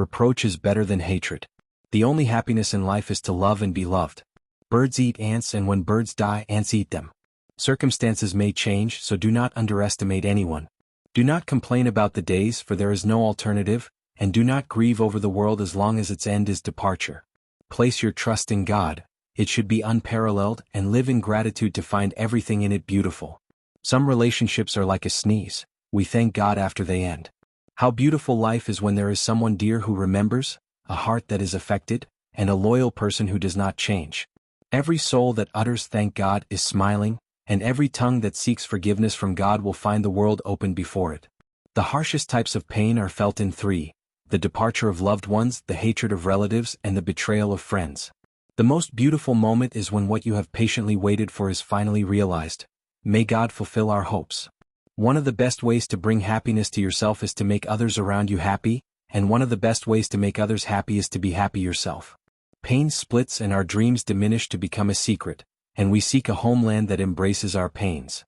Reproach is better than hatred. The only happiness in life is to love and be loved. Birds eat ants, and when birds die, ants eat them. Circumstances may change, so do not underestimate anyone. Do not complain about the days, for there is no alternative, and do not grieve over the world as long as its end is departure. Place your trust in God. It should be unparalleled, and live in gratitude to find everything in it beautiful. Some relationships are like a sneeze. We thank God after they end. How beautiful life is when there is someone dear who remembers, a heart that is affected, and a loyal person who does not change. Every soul that utters thank God is smiling, and every tongue that seeks forgiveness from God will find the world open before it. The harshest types of pain are felt in three: the departure of loved ones, the hatred of relatives, and the betrayal of friends. The most beautiful moment is when what you have patiently waited for is finally realized. May God fulfill our hopes. One of the best ways to bring happiness to yourself is to make others around you happy, and one of the best ways to make others happy is to be happy yourself. Pain splits and our dreams diminish to become a secret, and we seek a homeland that embraces our pains.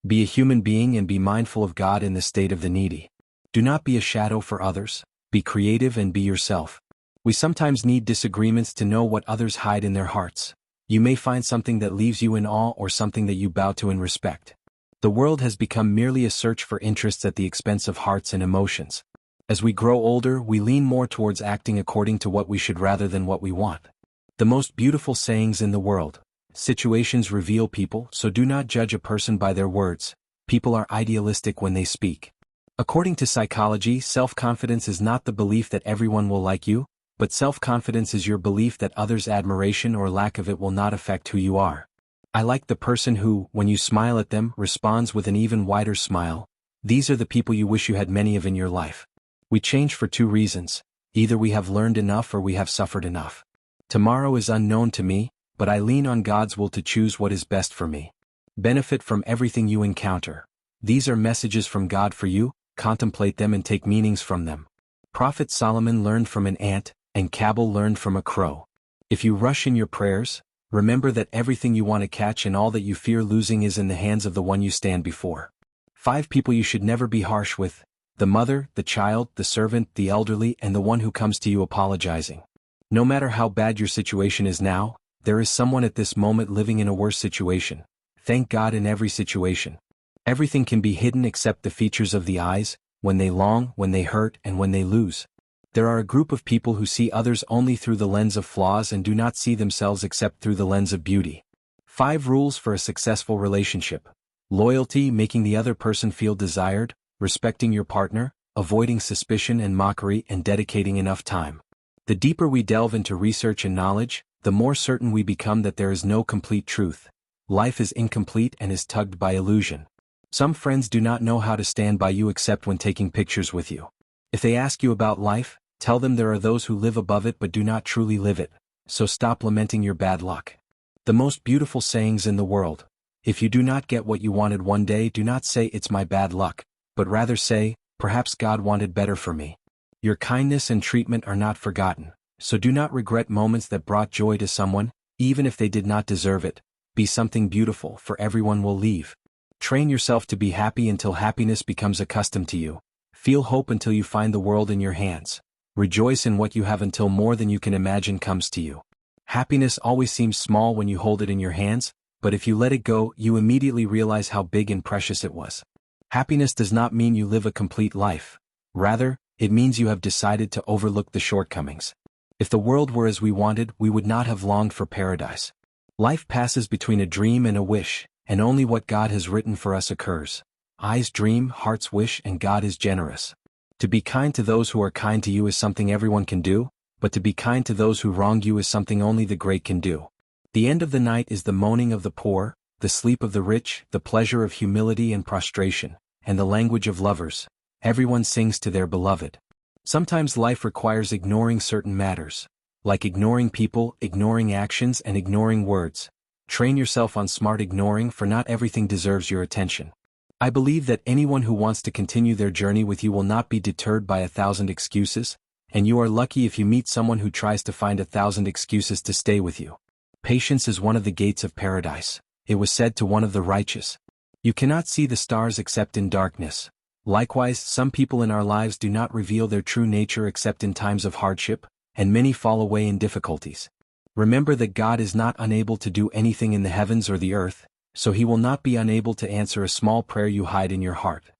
Be a human being and be mindful of God in the state of the needy. Do not be a shadow for others. Be creative and be yourself. We sometimes need disagreements to know what others hide in their hearts. You may find something that leaves you in awe or something that you bow to in respect. The world has become merely a search for interests at the expense of hearts and emotions. As we grow older, we lean more towards acting according to what we should rather than what we want. The most beautiful sayings in the world: situations reveal people, so do not judge a person by their words. People are idealistic when they speak. According to psychology, self-confidence is not the belief that everyone will like you, but self-confidence is your belief that others' admiration or lack of it will not affect who you are. I like the person who, when you smile at them, responds with an even wider smile. These are the people you wish you had many of in your life. We change for two reasons: either we have learned enough or we have suffered enough. Tomorrow is unknown to me, but I lean on God's will to choose what is best for me. Benefit from everything you encounter. These are messages from God for you. Contemplate them and take meanings from them. Prophet Solomon learned from an ant, and Cabal learned from a crow. If you rush in your prayers, remember that everything you want to catch and all that you fear losing is in the hands of the one you stand before. 5 people you should never be harsh with: the mother, the child, the servant, the elderly, and the one who comes to you apologizing. No matter how bad your situation is now, there is someone at this moment living in a worse situation. Thank God in every situation. Everything can be hidden except the features of the eyes, when they long, when they hurt, and when they lose. There are a group of people who see others only through the lens of flaws and do not see themselves except through the lens of beauty. 5 rules for a successful relationship: loyalty, making the other person feel desired; respecting your partner; avoiding suspicion and mockery; and dedicating enough time. The deeper we delve into research and knowledge, the more certain we become that there is no complete truth. Life is incomplete and is tugged by illusion. Some friends do not know how to stand by you except when taking pictures with you. If they ask you about life, tell them there are those who live above it but do not truly live it, so stop lamenting your bad luck. The most beautiful sayings in the world: if you do not get what you wanted one day, do not say it's my bad luck, but rather say, perhaps God wanted better for me. Your kindness and treatment are not forgotten, so do not regret moments that brought joy to someone, even if they did not deserve it. Be something beautiful, for everyone will leave. Train yourself to be happy until happiness becomes accustomed to you. Feel hope until you find the world in your hands. Rejoice in what you have until more than you can imagine comes to you. Happiness always seems small when you hold it in your hands, but if you let it go, you immediately realize how big and precious it was. Happiness does not mean you live a complete life. Rather, it means you have decided to overlook the shortcomings. If the world were as we wanted, we would not have longed for paradise. Life passes between a dream and a wish, and only what God has written for us occurs. Eyes dream, hearts wish, and God is generous. To be kind to those who are kind to you is something everyone can do, but to be kind to those who wrong you is something only the great can do. The end of the night is the moaning of the poor, the sleep of the rich, the pleasure of humility and prostration, and the language of lovers. Everyone sings to their beloved. Sometimes life requires ignoring certain matters, like ignoring people, ignoring actions, and ignoring words. Train yourself on smart ignoring, for not everything deserves your attention. I believe that anyone who wants to continue their journey with you will not be deterred by 1,000 excuses, and you are lucky if you meet someone who tries to find 1,000 excuses to stay with you. Patience is one of the gates of paradise. It was said to one of the righteous, "You cannot see the stars except in darkness." Likewise, some people in our lives do not reveal their true nature except in times of hardship, and many fall away in difficulties. Remember that God is not unable to do anything in the heavens or the earth, so he will not be unable to answer a small prayer you hide in your heart.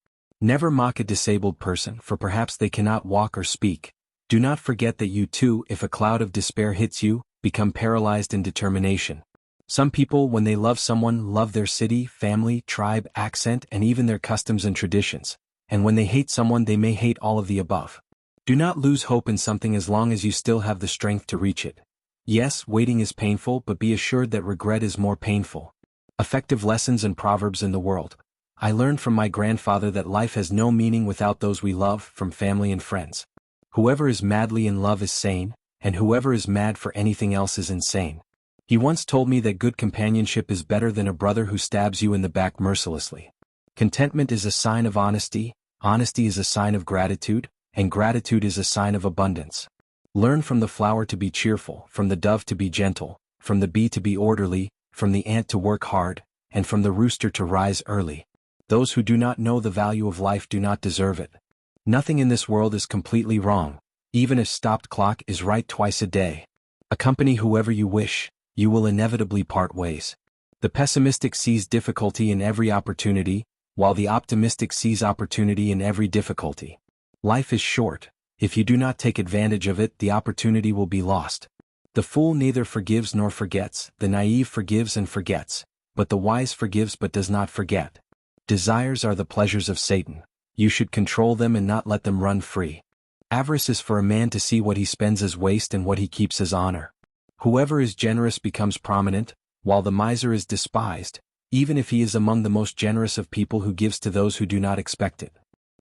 Never mock a disabled person, for perhaps they cannot walk or speak. Do not forget that you too, if a cloud of despair hits you, become paralyzed in determination. Some people, when they love someone, love their city, family, tribe, accent, and even their customs and traditions. And when they hate someone, they may hate all of the above. Do not lose hope in something as long as you still have the strength to reach it. Yes, waiting is painful, but be assured that regret is more painful. Effective lessons and proverbs in the world. I learned from my grandfather that life has no meaning without those we love, from family and friends. Whoever is madly in love is sane, and whoever is mad for anything else is insane. He once told me that good companionship is better than a brother who stabs you in the back mercilessly. Contentment is a sign of honesty, honesty is a sign of gratitude, and gratitude is a sign of abundance. Learn from the flower to be cheerful, from the dove to be gentle, from the bee to be orderly, from the ant to work hard, and from the rooster to rise early. Those who do not know the value of life do not deserve it. Nothing in this world is completely wrong, even a stopped clock is right twice a day. Accompany whoever you wish, you will inevitably part ways. The pessimistic sees difficulty in every opportunity, while the optimistic sees opportunity in every difficulty. Life is short. If you do not take advantage of it, the opportunity will be lost. The fool neither forgives nor forgets, the naive forgives and forgets, but the wise forgives but does not forget. Desires are the pleasures of Satan. You should control them and not let them run free. Avarice is for a man to see what he spends as waste and what he keeps as honor. Whoever is generous becomes prominent, while the miser is despised, even if he is among the most generous of people who gives to those who do not expect it.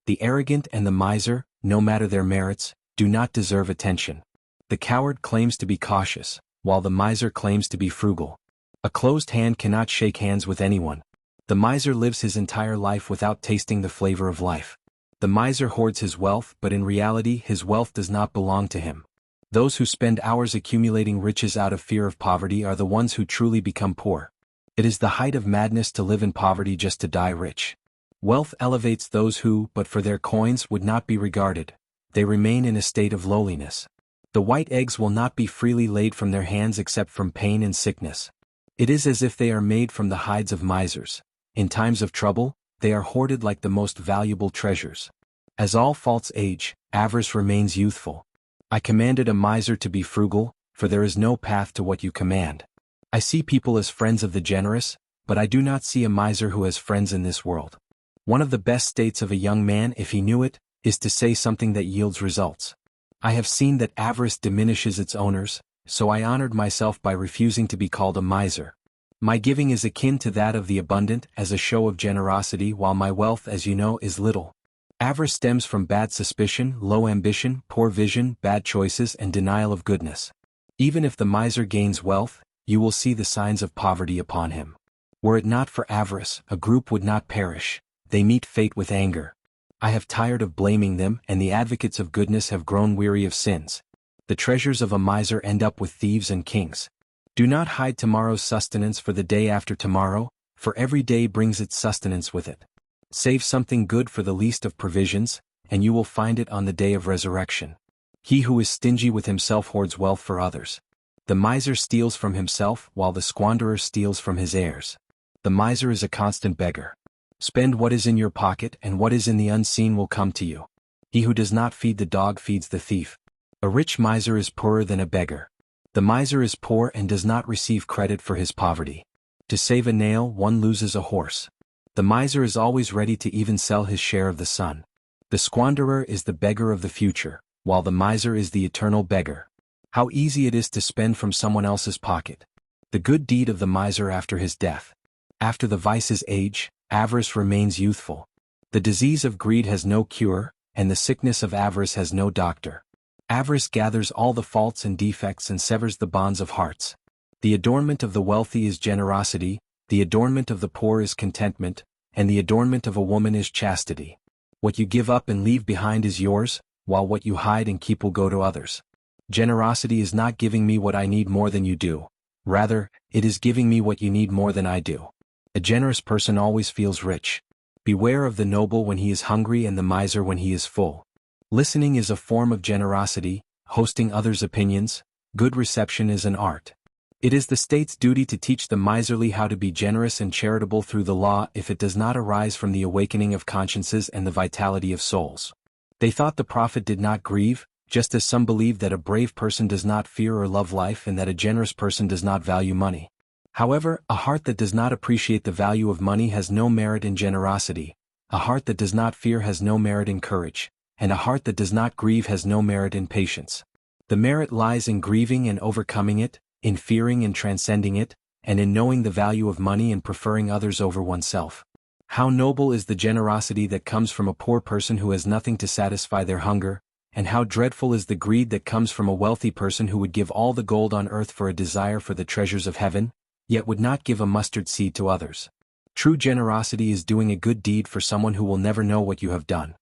The arrogant and the miser, no matter their merits, do not deserve attention. The coward claims to be cautious, while the miser claims to be frugal. A closed hand cannot shake hands with anyone. The miser lives his entire life without tasting the flavor of life. The miser hoards his wealth, but in reality his wealth does not belong to him. Those who spend hours accumulating riches out of fear of poverty are the ones who truly become poor. It is the height of madness to live in poverty just to die rich. Wealth elevates those who, but for their coins, would not be regarded. They remain in a state of lowliness. The white eggs will not be freely laid from their hands except from pain and sickness. It is as if they are made from the hides of misers. In times of trouble, they are hoarded like the most valuable treasures. As all faults age, avarice remains youthful. I commanded a miser to be frugal, for there is no path to what you command. I see people as friends of the generous, but I do not see a miser who has friends in this world. One of the best states of a young man, if he knew it, is to say something that yields results. I have seen that avarice diminishes its owners, so I honored myself by refusing to be called a miser. My giving is akin to that of the abundant, as a show of generosity, while my wealth, as you know, is little. Avarice stems from bad suspicion, low ambition, poor vision, bad choices, and denial of goodness. Even if the miser gains wealth, you will see the signs of poverty upon him. Were it not for avarice, a group would not perish. They meet fate with anger. I have tired of blaming them, and the advocates of goodness have grown weary of sins. The treasures of a miser end up with thieves and kings. Do not hide tomorrow's sustenance for the day after tomorrow, for every day brings its sustenance with it. Save something good for the least of provisions, and you will find it on the day of resurrection. He who is stingy with himself hoards wealth for others. The miser steals from himself, while the squanderer steals from his heirs. The miser is a constant beggar. Spend what is in your pocket, and what is in the unseen will come to you. He who does not feed the dog feeds the thief. A rich miser is poorer than a beggar. The miser is poor and does not receive credit for his poverty. To save a nail, one loses a horse. The miser is always ready to even sell his share of the sun. The squanderer is the beggar of the future, while the miser is the eternal beggar. How easy it is to spend from someone else's pocket. The good deed of the miser after his death. After the vices age, avarice remains youthful. The disease of greed has no cure, and the sickness of avarice has no doctor. Avarice gathers all the faults and defects and severs the bonds of hearts. The adornment of the wealthy is generosity, the adornment of the poor is contentment, and the adornment of a woman is chastity. What you give up and leave behind is yours, while what you hide and keep will go to others. Generosity is not giving me what I need more than you do. Rather, it is giving me what you need more than I do. A generous person always feels rich. Beware of the noble when he is hungry and the miser when he is full. Listening is a form of generosity, hosting others' opinions, good reception is an art. It is the state's duty to teach the miserly how to be generous and charitable through the law if it does not arise from the awakening of consciences and the vitality of souls. They thought the prophet did not grieve, just as some believe that a brave person does not fear or love life and that a generous person does not value money. However, a heart that does not appreciate the value of money has no merit in generosity, a heart that does not fear has no merit in courage, and a heart that does not grieve has no merit in patience. The merit lies in grieving and overcoming it, in fearing and transcending it, and in knowing the value of money and preferring others over oneself. How noble is the generosity that comes from a poor person who has nothing to satisfy their hunger, and how dreadful is the greed that comes from a wealthy person who would give all the gold on earth for a desire for the treasures of heaven, yet would not give a mustard seed to others. True generosity is doing a good deed for someone who will never know what you have done.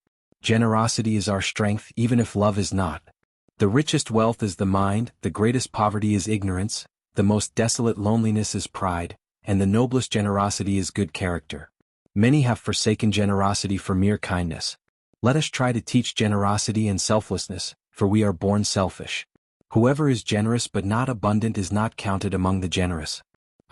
Generosity is our strength even if love is not. The richest wealth is the mind, the greatest poverty is ignorance, the most desolate loneliness is pride, and the noblest generosity is good character. Many have forsaken generosity for mere kindness. Let us try to teach generosity and selflessness, for we are born selfish. Whoever is generous but not abundant is not counted among the generous.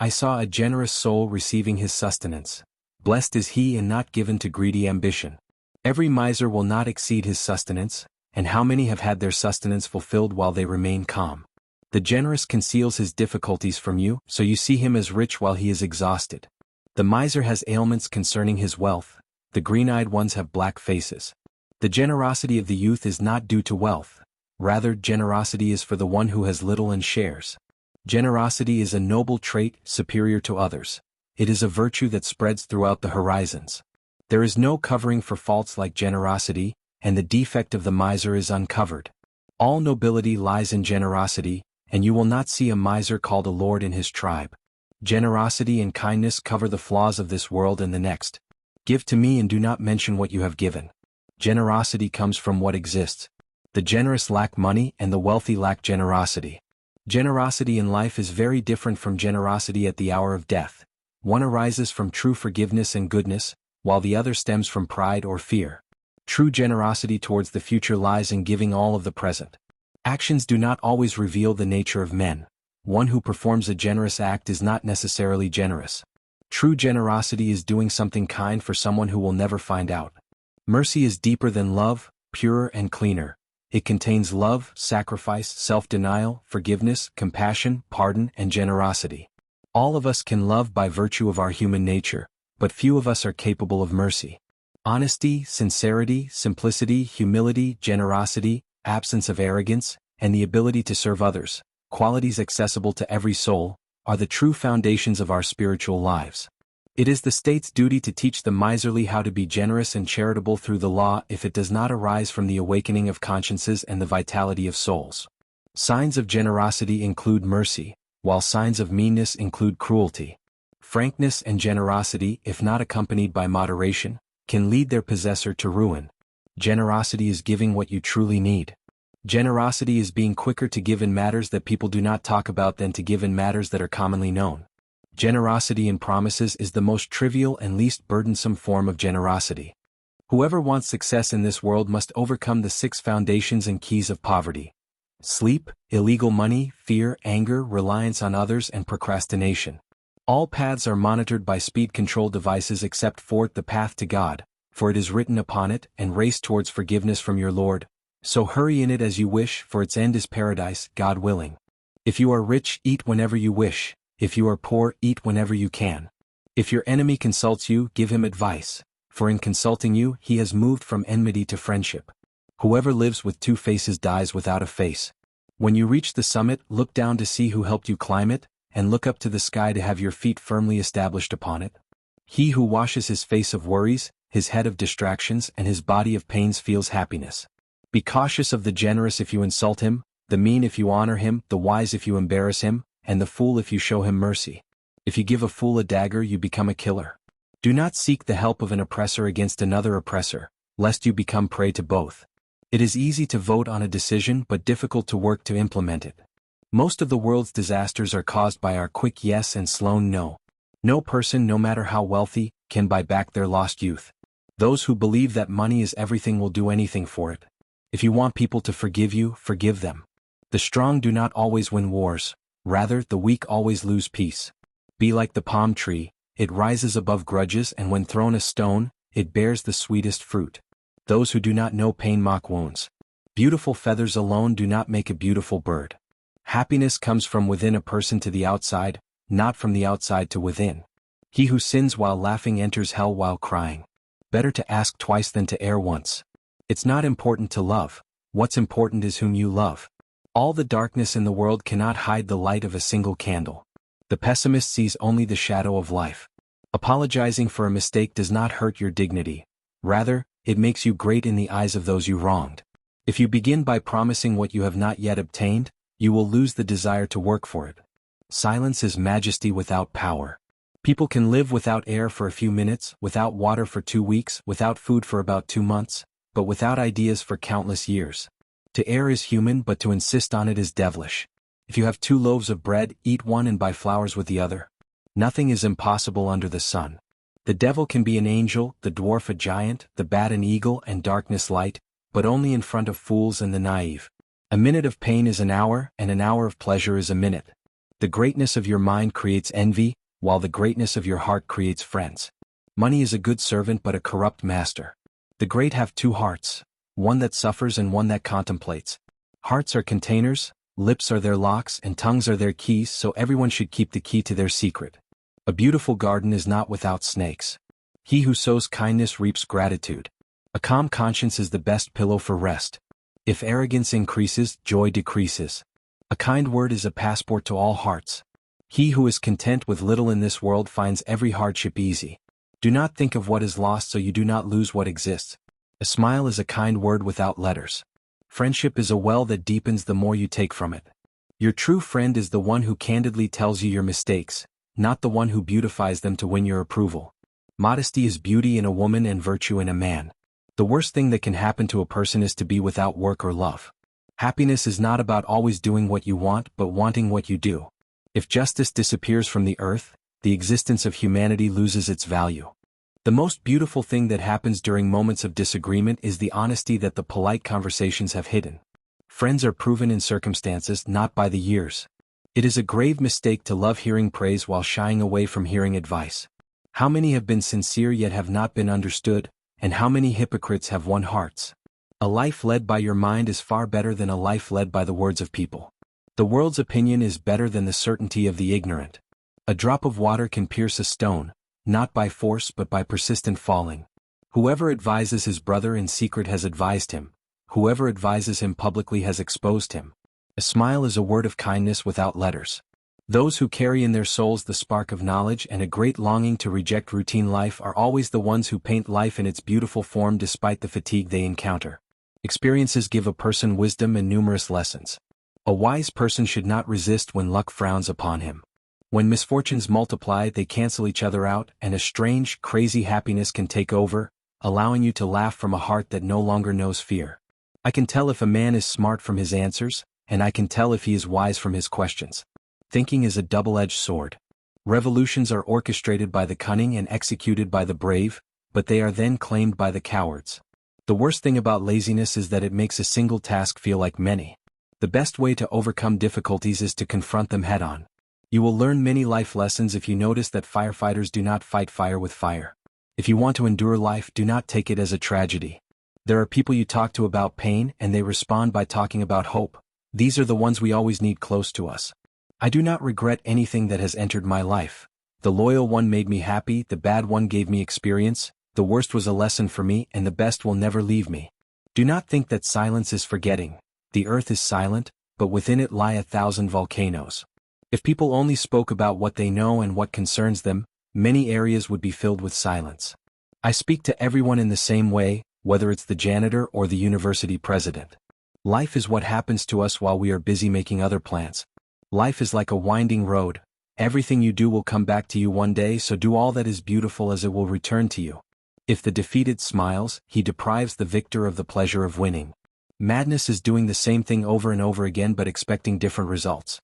I saw a generous soul receiving his sustenance. Blessed is he and not given to greedy ambition. Every miser will not exceed his sustenance, and how many have had their sustenance fulfilled while they remain calm? The generous conceals his difficulties from you, so you see him as rich while he is exhausted. The miser has ailments concerning his wealth, the green-eyed ones have black faces. The generosity of the youth is not due to wealth, rather generosity is for the one who has little and shares. Generosity is a noble trait, superior to others. It is a virtue that spreads throughout the horizons. There is no covering for faults like generosity, and the defect of the miser is uncovered. All nobility lies in generosity, and you will not see a miser called a lord in his tribe. Generosity and kindness cover the flaws of this world and the next. Give to me and do not mention what you have given. Generosity comes from what exists. The generous lack money and the wealthy lack generosity. Generosity in life is very different from generosity at the hour of death. One arises from true forgiveness and goodness, while the other stems from pride or fear. True generosity towards the future lies in giving all of the present. Actions do not always reveal the nature of men. One who performs a generous act is not necessarily generous. True generosity is doing something kind for someone who will never find out. Mercy is deeper than love, purer and cleaner. It contains love, sacrifice, self-denial, forgiveness, compassion, pardon, and generosity. All of us can love by virtue of our human nature, but few of us are capable of mercy. Honesty, sincerity, simplicity, humility, generosity, absence of arrogance, and the ability to serve others, qualities accessible to every soul, are the true foundations of our spiritual lives. It is the state's duty to teach the miserly how to be generous and charitable through the law if it does not arise from the awakening of consciences and the vitality of souls. Signs of generosity include mercy, while signs of meanness include cruelty. Frankness and generosity, if not accompanied by moderation, can lead their possessor to ruin. Generosity is giving what you truly need. Generosity is being quicker to give in matters that people do not talk about than to give in matters that are commonly known. Generosity in promises is the most trivial and least burdensome form of generosity. Whoever wants success in this world must overcome the 6 foundations and keys of poverty: sleep, illegal money, fear, anger, reliance on others, and procrastination. All paths are monitored by speed control devices except for the path to God, for it is written upon it, and race towards forgiveness from your Lord. So hurry in it as you wish, for its end is paradise, God willing. If you are rich, eat whenever you wish. If you are poor, eat whenever you can. If your enemy consults you, give him advice, for in consulting you, he has moved from enmity to friendship. Whoever lives with 2 faces dies without a face. When you reach the summit, look down to see who helped you climb it, and look up to the sky to have your feet firmly established upon it. He who washes his face of worries, his head of distractions, and his body of pains feels happiness. Be cautious of the generous if you insult him, the mean if you honor him, the wise if you embarrass him, and the fool if you show him mercy. If you give a fool a dagger, you become a killer. Do not seek the help of an oppressor against another oppressor, lest you become prey to both. It is easy to vote on a decision but difficult to work to implement it. Most of the world's disasters are caused by our quick yes and slow no. No person, no matter how wealthy, can buy back their lost youth. Those who believe that money is everything will do anything for it. If you want people to forgive you, forgive them. The strong do not always win wars, rather the weak always lose peace. Be like the palm tree, it rises above grudges, and when thrown a stone, it bears the sweetest fruit. Those who do not know pain mock wounds. Beautiful feathers alone do not make a beautiful bird. Happiness comes from within a person to the outside, not from the outside to within. He who sins while laughing enters hell while crying. Better to ask twice than to err once. It's not important to love, what's important is whom you love. All the darkness in the world cannot hide the light of a single candle. The pessimist sees only the shadow of life. Apologizing for a mistake does not hurt your dignity. Rather, it makes you great in the eyes of those you wronged. If you begin by promising what you have not yet obtained, you will lose the desire to work for it. Silence is majesty without power. People can live without air for a few minutes, without water for 2 weeks, without food for about 2 months, but without ideas for countless years. To err is human, but to insist on it is devilish. If you have 2 loaves of bread, eat one and buy flowers with the other. Nothing is impossible under the sun. The devil can be an angel, the dwarf a giant, the bat an eagle, and darkness light, but only in front of fools and the naive. A minute of pain is an hour, and an hour of pleasure is a minute. The greatness of your mind creates envy, while the greatness of your heart creates friends. Money is a good servant but a corrupt master. The great have 2 hearts, one that suffers and one that contemplates. Hearts are containers, lips are their locks, and tongues are their keys, so everyone should keep the key to their secret. A beautiful garden is not without snakes. He who sows kindness reaps gratitude. A calm conscience is the best pillow for rest. If arrogance increases, joy decreases. A kind word is a passport to all hearts. He who is content with little in this world finds every hardship easy. Do not think of what is lost so you do not lose what exists. A smile is a kind word without letters. Friendship is a well that deepens the more you take from it. Your true friend is the one who candidly tells you your mistakes, not the one who beautifies them to win your approval. Modesty is beauty in a woman and virtue in a man. The worst thing that can happen to a person is to be without work or love. Happiness is not about always doing what you want but wanting what you do. If justice disappears from the earth, the existence of humanity loses its value. The most beautiful thing that happens during moments of disagreement is the honesty that the polite conversations have hidden. Friends are proven in circumstances, not by the years. It is a grave mistake to love hearing praise while shying away from hearing advice. How many have been sincere yet have not been understood, and how many hypocrites have won hearts? A life led by your mind is far better than a life led by the words of people. The world's opinion is better than the certainty of the ignorant. A drop of water can pierce a stone, not by force but by persistent falling. Whoever advises his brother in secret has advised him. Whoever advises him publicly has exposed him. A smile is a word of kindness without letters. Those who carry in their souls the spark of knowledge and a great longing to reject routine life are always the ones who paint life in its beautiful form despite the fatigue they encounter. Experiences give a person wisdom and numerous lessons. A wise person should not resist when luck frowns upon him. When misfortunes multiply, they cancel each other out, and a strange, crazy happiness can take over, allowing you to laugh from a heart that no longer knows fear. I can tell if a man is smart from his answers, and I can tell if he is wise from his questions. Thinking is a double-edged sword. Revolutions are orchestrated by the cunning and executed by the brave, but they are then claimed by the cowards. The worst thing about laziness is that it makes a single task feel like many. The best way to overcome difficulties is to confront them head-on. You will learn many life lessons if you notice that firefighters do not fight fire with fire. If you want to endure life, do not take it as a tragedy. There are people you talk to about pain and they respond by talking about hope. These are the ones we always need close to us. I do not regret anything that has entered my life. The loyal one made me happy, the bad one gave me experience, the worst was a lesson for me, and the best will never leave me. Do not think that silence is forgetting. The earth is silent, but within it lie 1,000 volcanoes. If people only spoke about what they know and what concerns them, many areas would be filled with silence. I speak to everyone in the same way, whether it's the janitor or the university president. Life is what happens to us while we are busy making other plans. Life is like a winding road. Everything you do will come back to you one day, so do all that is beautiful as it will return to you. If the defeated smiles, he deprives the victor of the pleasure of winning. Madness is doing the same thing over and over again but expecting different results.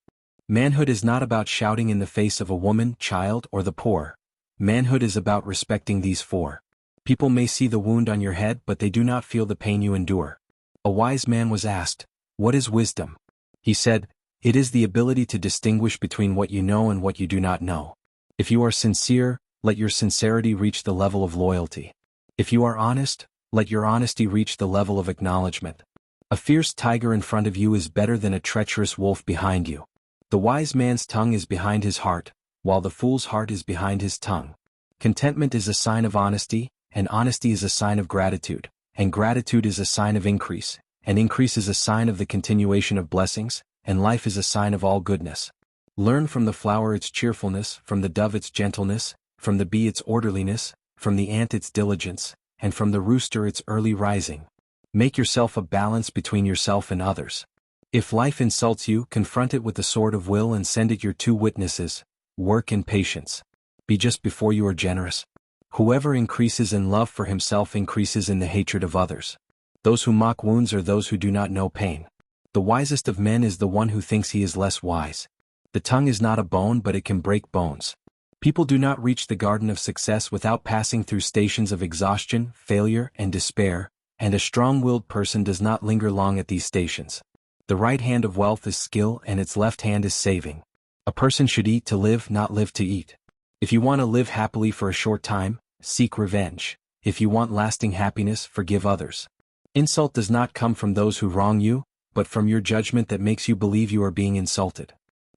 Manhood is not about shouting in the face of a woman, child, or the poor. Manhood is about respecting these 4. People may see the wound on your head but they do not feel the pain you endure. A wise man was asked, "What is wisdom?" He said, "It is the ability to distinguish between what you know and what you do not know. If you are sincere, let your sincerity reach the level of loyalty. If you are honest, let your honesty reach the level of acknowledgement. A fierce tiger in front of you is better than a treacherous wolf behind you. The wise man's tongue is behind his heart, while the fool's heart is behind his tongue. Contentment is a sign of honesty, and honesty is a sign of gratitude, and gratitude is a sign of increase, and increase is a sign of the continuation of blessings, and life is a sign of all goodness. Learn from the flower its cheerfulness, from the dove its gentleness, from the bee its orderliness, from the ant its diligence, and from the rooster its early rising. Make yourself a balance between yourself and others. If life insults you, confront it with the sword of will and send it your two witnesses, work and patience. Be just before you are generous. Whoever increases in love for himself increases in the hatred of others. Those who mock wounds are those who do not know pain. The wisest of men is the one who thinks he is less wise. The tongue is not a bone but it can break bones. People do not reach the garden of success without passing through stations of exhaustion, failure, and despair, and a strong-willed person does not linger long at these stations. The right hand of wealth is skill and its left hand is saving. A person should eat to live, not live to eat. If you want to live happily for a short time, seek revenge. If you want lasting happiness, forgive others. Insult does not come from those who wrong you, but from your judgment that makes you believe you are being insulted.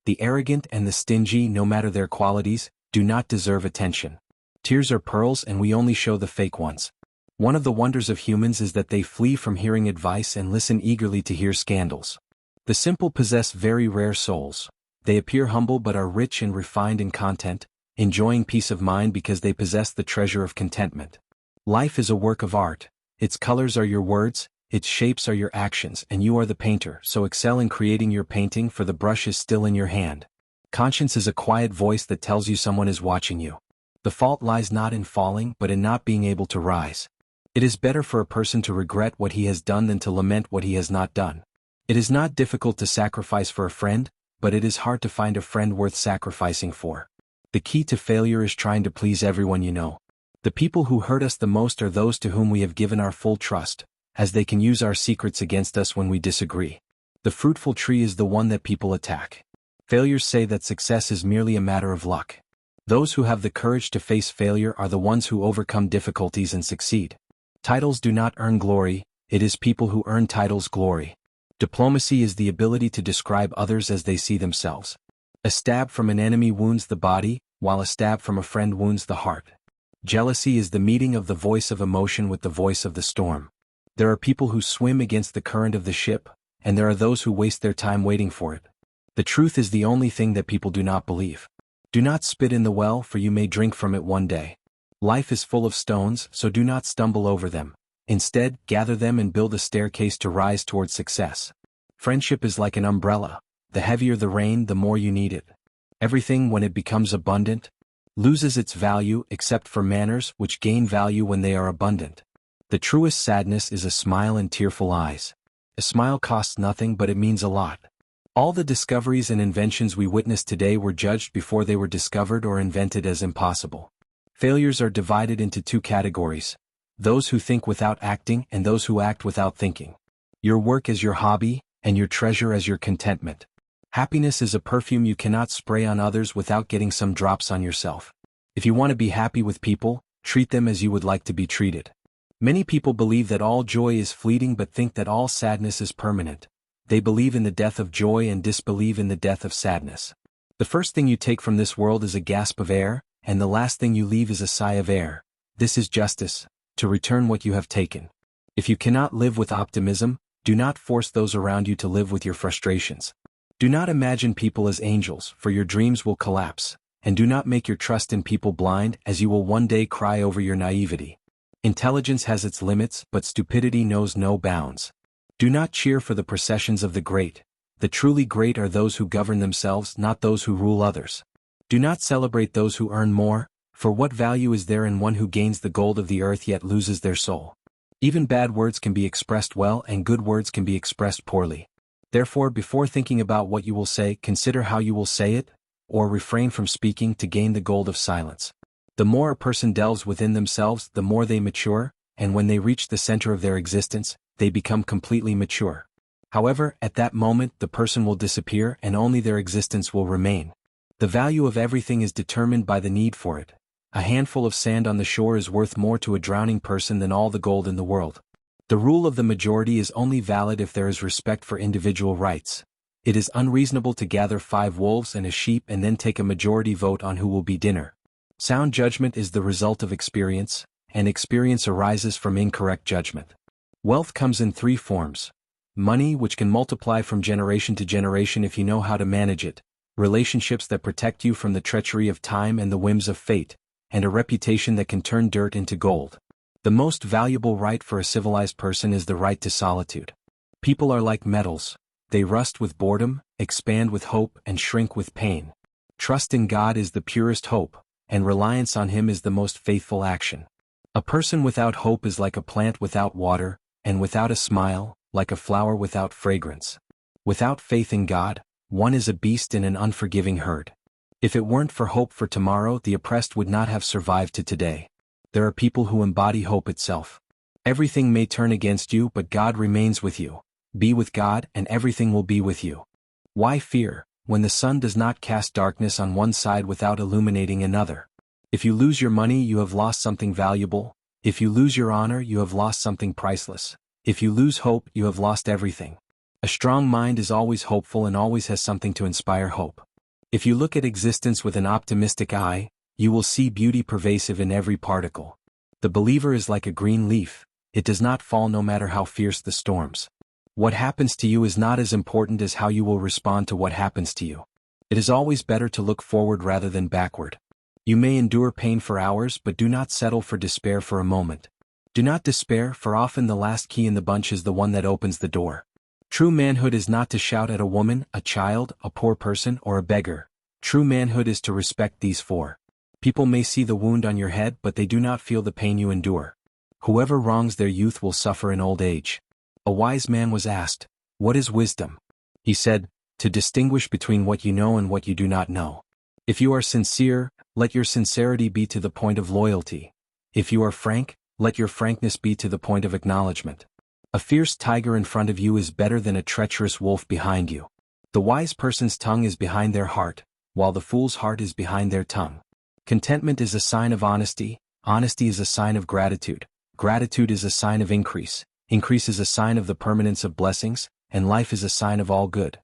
The arrogant and the stingy, no matter their qualities, do not deserve attention. Tears are pearls and we only show the fake ones. One of the wonders of humans is that they flee from hearing advice and listen eagerly to hear scandals. The simple possess very rare souls. They appear humble but are rich and refined in content, enjoying peace of mind because they possess the treasure of contentment. Life is a work of art. Its colors are your words, its shapes are your actions, and you are the painter, so excel in creating your painting for the brush is still in your hand. Conscience is a quiet voice that tells you someone is watching you. The fault lies not in falling but in not being able to rise. It is better for a person to regret what he has done than to lament what he has not done. It is not difficult to sacrifice for a friend, but it is hard to find a friend worth sacrificing for. The key to failure is trying to please everyone you know. The people who hurt us the most are those to whom we have given our full trust, as they can use our secrets against us when we disagree. The fruitful tree is the one that people attack. Failures say that success is merely a matter of luck. Those who have the courage to face failure are the ones who overcome difficulties and succeed. Titles do not earn glory, it is people who earn titles glory. Diplomacy is the ability to describe others as they see themselves. A stab from an enemy wounds the body, while a stab from a friend wounds the heart. Jealousy is the meeting of the voice of emotion with the voice of the storm. There are people who swim against the current of the ship, and there are those who waste their time waiting for it. The truth is the only thing that people do not believe. Do not spit in the well, for you may drink from it one day. Life is full of stones, so do not stumble over them. Instead, gather them and build a staircase to rise towards success. Friendship is like an umbrella. The heavier the rain, the more you need it. Everything, when it becomes abundant, loses its value except for manners, which gain value when they are abundant. The truest sadness is a smile and tearful eyes. A smile costs nothing but it means a lot. All the discoveries and inventions we witness today were judged before they were discovered or invented as impossible. Failures are divided into two categories: those who think without acting and those who act without thinking. Your work is your hobby, and your treasure as your contentment. Happiness is a perfume you cannot spray on others without getting some drops on yourself. If you want to be happy with people, treat them as you would like to be treated. Many people believe that all joy is fleeting but think that all sadness is permanent. They believe in the death of joy and disbelieve in the death of sadness. The first thing you take from this world is a gasp of air, and the last thing you leave is a sigh of air. This is justice, to return what you have taken. If you cannot live with optimism, do not force those around you to live with your frustrations. Do not imagine people as angels, for your dreams will collapse, and do not make your trust in people blind, as you will one day cry over your naivety. Intelligence has its limits, but stupidity knows no bounds. Do not cheer for the processions of the great. The truly great are those who govern themselves, not those who rule others. Do not celebrate those who earn more, for what value is there in one who gains the gold of the earth yet loses their soul? Even bad words can be expressed well and good words can be expressed poorly. Therefore, before thinking about what you will say, consider how you will say it, or refrain from speaking to gain the gold of silence. The more a person delves within themselves, the more they mature, and when they reach the center of their existence, they become completely mature. However, at that moment the person will disappear and only their existence will remain. The value of everything is determined by the need for it. A handful of sand on the shore is worth more to a drowning person than all the gold in the world. The rule of the majority is only valid if there is respect for individual rights. It is unreasonable to gather 5 wolves and a sheep and then take a majority vote on who will be dinner. Sound judgment is the result of experience, and experience arises from incorrect judgment. Wealth comes in 3 forms. Money, which can multiply from generation to generation if you know how to manage it, relationships that protect you from the treachery of time and the whims of fate, and a reputation that can turn dirt into gold. The most valuable right for a civilized person is the right to solitude. People are like metals. They rust with boredom, expand with hope, and shrink with pain. Trust in God is the purest hope, and reliance on Him is the most faithful action. A person without hope is like a plant without water, and without a smile, like a flower without fragrance. Without faith in God, one is a beast in an unforgiving herd. If it weren't for hope for tomorrow, the oppressed would not have survived to today. There are people who embody hope itself. Everything may turn against you, but God remains with you. Be with God, and everything will be with you. Why fear, when the sun does not cast darkness on one side without illuminating another? If you lose your money, you have lost something valuable. If you lose your honor, you have lost something priceless. If you lose hope, you have lost everything. A strong mind is always hopeful and always has something to inspire hope. If you look at existence with an optimistic eye, you will see beauty pervasive in every particle. The believer is like a green leaf. It does not fall no matter how fierce the storms. What happens to you is not as important as how you will respond to what happens to you. It is always better to look forward rather than backward. You may endure pain for hours, but do not settle for despair for a moment. Do not despair, for often the last key in the bunch is the one that opens the door. True manhood is not to shout at a woman, a child, a poor person, or a beggar. True manhood is to respect these 4. People may see the wound on your head, but they do not feel the pain you endure. Whoever wrongs their youth will suffer in old age. A wise man was asked, "What is wisdom?" He said, "To distinguish between what you know and what you do not know." If you are sincere, let your sincerity be to the point of loyalty. If you are frank, let your frankness be to the point of acknowledgement. A fierce tiger in front of you is better than a treacherous wolf behind you. The wise person's tongue is behind their heart, while the fool's heart is behind their tongue. Contentment is a sign of honesty, honesty is a sign of gratitude, gratitude is a sign of increase, increase is a sign of the permanence of blessings, and life is a sign of all good.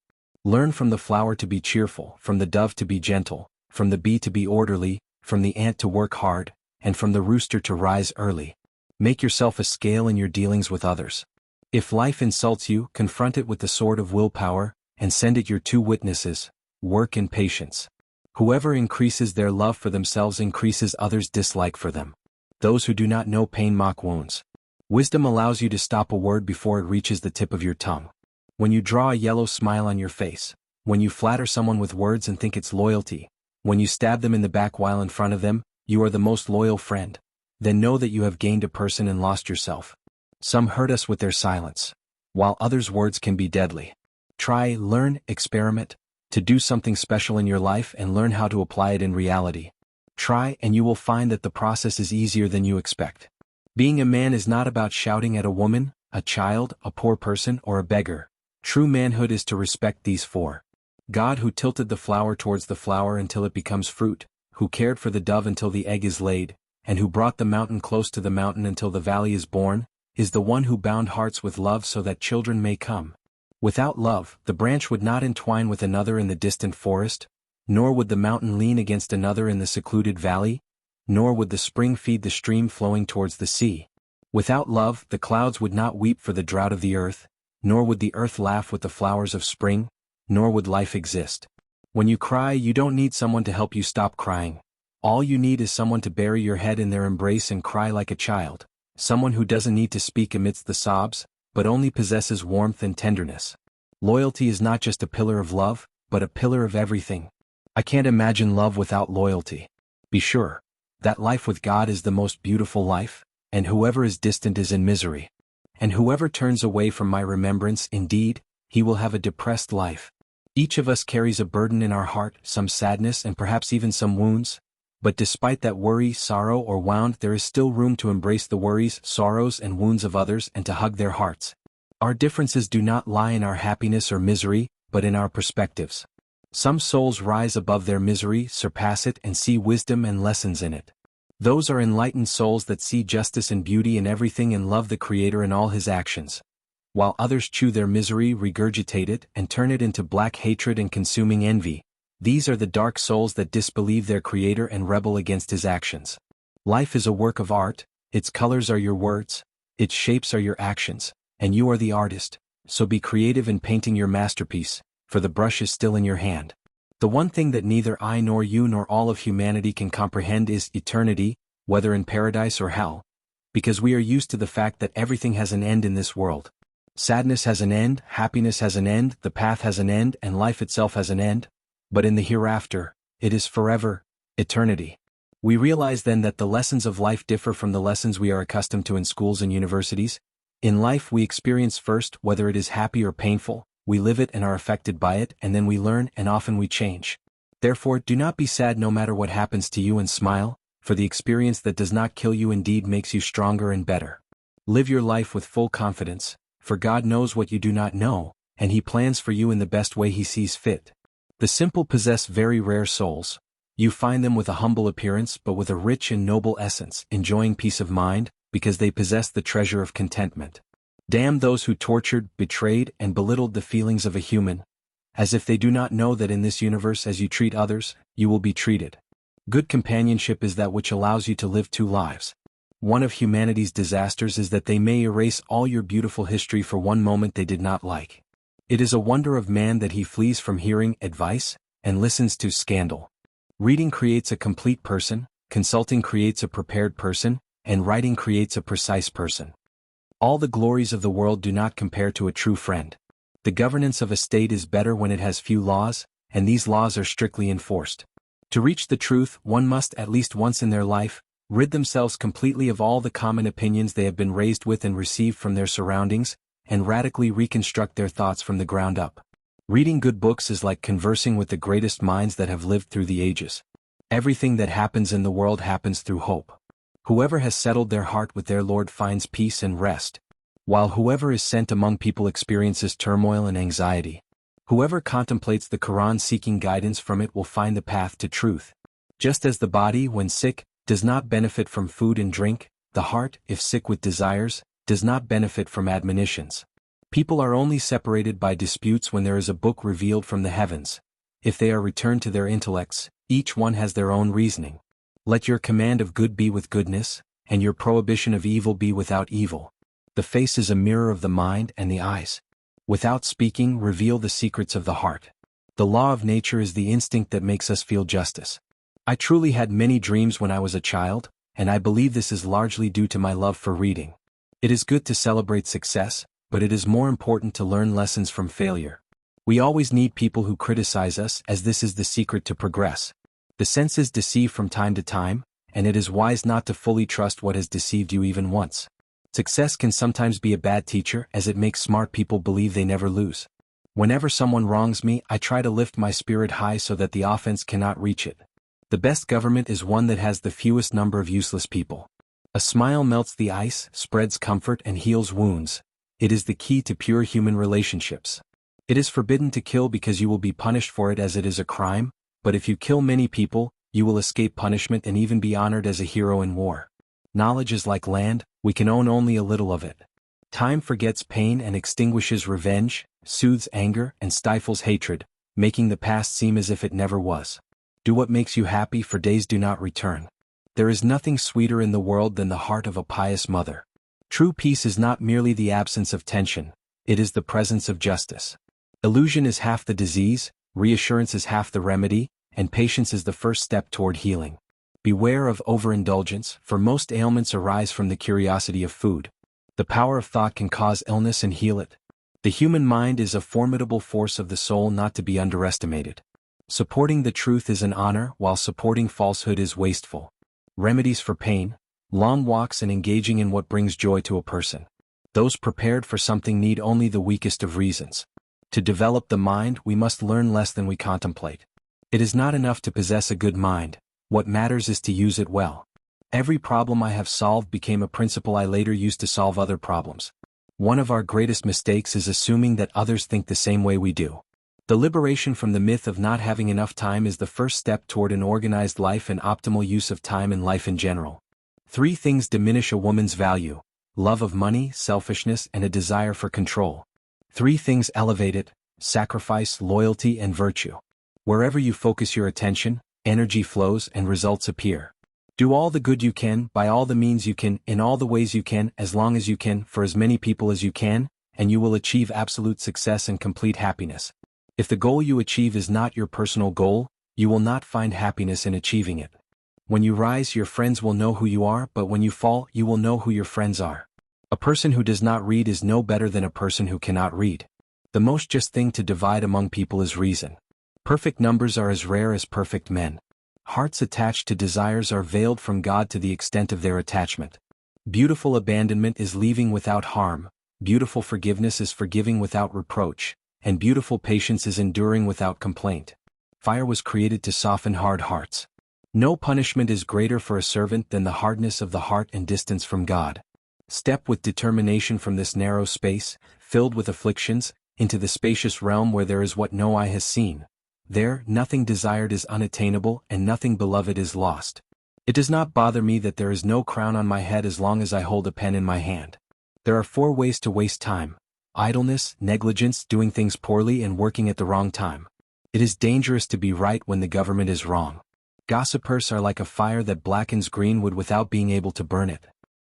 Learn from the flower to be cheerful, from the dove to be gentle, from the bee to be orderly, from the ant to work hard, and from the rooster to rise early. Make yourself a scale in your dealings with others. If life insults you, confront it with the sword of willpower, and send it your 2 witnesses, work in patience. Whoever increases their love for themselves increases others' dislike for them. Those who do not know pain mock wounds. Wisdom allows you to stop a word before it reaches the tip of your tongue. When you draw a yellow smile on your face, when you flatter someone with words and think it's loyalty, when you stab them in the back while in front of them, you are the most loyal friend. Then know that you have gained a person and lost yourself. Some hurt us with their silence, while others' words can be deadly. Try, learn, experiment, to do something special in your life and learn how to apply it in reality. Try and you will find that the process is easier than you expect. Being a man is not about shouting at a woman, a child, a poor person, or a beggar. True manhood is to respect these 4. God, who tilted the flower towards the flower until it becomes fruit, who cared for the dove until the egg is laid, and who brought the mountain close to the mountain until the valley is born, is the one who bound hearts with love so that children may come. Without love, the branch would not entwine with another in the distant forest, nor would the mountain lean against another in the secluded valley, nor would the spring feed the stream flowing towards the sea. Without love, the clouds would not weep for the drought of the earth, nor would the earth laugh with the flowers of spring, nor would life exist. When you cry, you don't need someone to help you stop crying. All you need is someone to bury your head in their embrace and cry like a child, someone who doesn't need to speak amidst the sobs, but only possesses warmth and tenderness. Loyalty is not just a pillar of love, but a pillar of everything. I can't imagine love without loyalty. Be sure that life with God is the most beautiful life, and whoever is distant is in misery. And whoever turns away from my remembrance, indeed, he will have a depressed life. Each of us carries a burden in our heart, some sadness and perhaps even some wounds. But despite that worry, sorrow, or wound, there is still room to embrace the worries, sorrows, and wounds of others and to hug their hearts. Our differences do not lie in our happiness or misery, but in our perspectives. Some souls rise above their misery, surpass it, and see wisdom and lessons in it. Those are enlightened souls that see justice and beauty in everything and love the Creator in all His actions. While others chew their misery, regurgitate it, and turn it into black hatred and consuming envy, these are the dark souls that disbelieve their Creator and rebel against His actions. Life is a work of art, its colors are your words, its shapes are your actions, and you are the artist, so be creative in painting your masterpiece, for the brush is still in your hand. The one thing that neither I nor you nor all of humanity can comprehend is eternity, whether in paradise or hell, because we are used to the fact that everything has an end in this world. Sadness has an end, happiness has an end, the path has an end, and life itself has an end. But in the hereafter, it is forever, eternity. We realize then that the lessons of life differ from the lessons we are accustomed to in schools and universities. In life we experience first, whether it is happy or painful, we live it and are affected by it, and then we learn and often we change. Therefore, do not be sad no matter what happens to you and smile, for the experience that does not kill you indeed makes you stronger and better. Live your life with full confidence, for God knows what you do not know, and He plans for you in the best way He sees fit. The simple possess very rare souls. You find them with a humble appearance but with a rich and noble essence, enjoying peace of mind, because they possess the treasure of contentment. Damn those who tortured, betrayed, and belittled the feelings of a human, as if they do not know that in this universe as you treat others, you will be treated. Good companionship is that which allows you to live two lives. One of humanity's disasters is that they may erase all your beautiful history for one moment they did not like. It is a wonder of man that he flees from hearing advice and listens to scandal. Reading creates a complete person, consulting creates a prepared person, and writing creates a precise person. All the glories of the world do not compare to a true friend. The governance of a state is better when it has few laws, and these laws are strictly enforced. To reach the truth, one must at least once in their life rid themselves completely of all the common opinions they have been raised with and received from their surroundings, and radically reconstruct their thoughts from the ground up. Reading good books is like conversing with the greatest minds that have lived through the ages. Everything that happens in the world happens through hope. Whoever has settled their heart with their Lord finds peace and rest, while whoever is sent among people experiences turmoil and anxiety. Whoever contemplates the Quran seeking guidance from it will find the path to truth. Just as the body, when sick, does not benefit from food and drink, the heart, if sick with desires, does not benefit from admonitions. People are only separated by disputes when there is a book revealed from the heavens. If they are returned to their intellects, each one has their own reasoning. Let your command of good be with goodness, and your prohibition of evil be without evil. The face is a mirror of the mind, and the eyes, without speaking, reveal the secrets of the heart. The law of nature is the instinct that makes us feel justice. I truly had many dreams when I was a child, and I believe this is largely due to my love for reading. It is good to celebrate success, but it is more important to learn lessons from failure. We always need people who criticize us, as this is the secret to progress. The senses deceive from time to time, and it is wise not to fully trust what has deceived you even once. Success can sometimes be a bad teacher, as it makes smart people believe they never lose. Whenever someone wrongs me, I try to lift my spirit high so that the offense cannot reach it. The best government is one that has the fewest number of useless people. A smile melts the ice, spreads comfort, and heals wounds. It is the key to pure human relationships. It is forbidden to kill because you will be punished for it, as it is a crime, but if you kill many people, you will escape punishment and even be honored as a hero in war. Knowledge is like land, we can own only a little of it. Time forgets pain and extinguishes revenge, soothes anger and stifles hatred, making the past seem as if it never was. Do what makes you happy, for days do not return. There is nothing sweeter in the world than the heart of a pious mother. True peace is not merely the absence of tension, it is the presence of justice. Illusion is half the disease, reassurance is half the remedy, and patience is the first step toward healing. Beware of overindulgence, for most ailments arise from the curiosity of food. The power of thought can cause illness and heal it. The human mind is a formidable force of the soul not to be underestimated. Supporting the truth is an honor, while supporting falsehood is wasteful. Remedies for pain, long walks, and engaging in what brings joy to a person. Those prepared for something need only the weakest of reasons. To develop the mind, we must learn less than we contemplate. It is not enough to possess a good mind, What matters is to use it well. Every problem I have solved became a principle I later used to solve other problems. One of our greatest mistakes is assuming that others think the same way we do. The liberation from the myth of not having enough time is the first step toward an organized life and optimal use of time and life in general. 3 things diminish a woman's value: love of money, selfishness, and a desire for control. 3 things elevate it: sacrifice, loyalty, and virtue. Wherever you focus your attention, energy flows and results appear. Do all the good you can, by all the means you can, in all the ways you can, as long as you can, for as many people as you can, and you will achieve absolute success and complete happiness. If the goal you achieve is not your personal goal, you will not find happiness in achieving it. When you rise, your friends will know who you are, but when you fall, you will know who your friends are. A person who does not read is no better than a person who cannot read. The most just thing to divide among people is reason. Perfect numbers are as rare as perfect men. Hearts attached to desires are veiled from God to the extent of their attachment. Beautiful abandonment is leaving without harm, beautiful forgiveness is forgiving without reproach, and beautiful patience is enduring without complaint. Fire was created to soften hard hearts. No punishment is greater for a servant than the hardness of the heart and distance from God. Step with determination from this narrow space, filled with afflictions, into the spacious realm where there is what no eye has seen. There, nothing desired is unattainable and nothing beloved is lost. It does not bother me that there is no crown on my head as long as I hold a pen in my hand. There are 4 ways to waste time: idleness, negligence, doing things poorly, and working at the wrong time. It is dangerous to be right when the government is wrong. Gossipers are like a fire that blackens green wood without being able to burn it.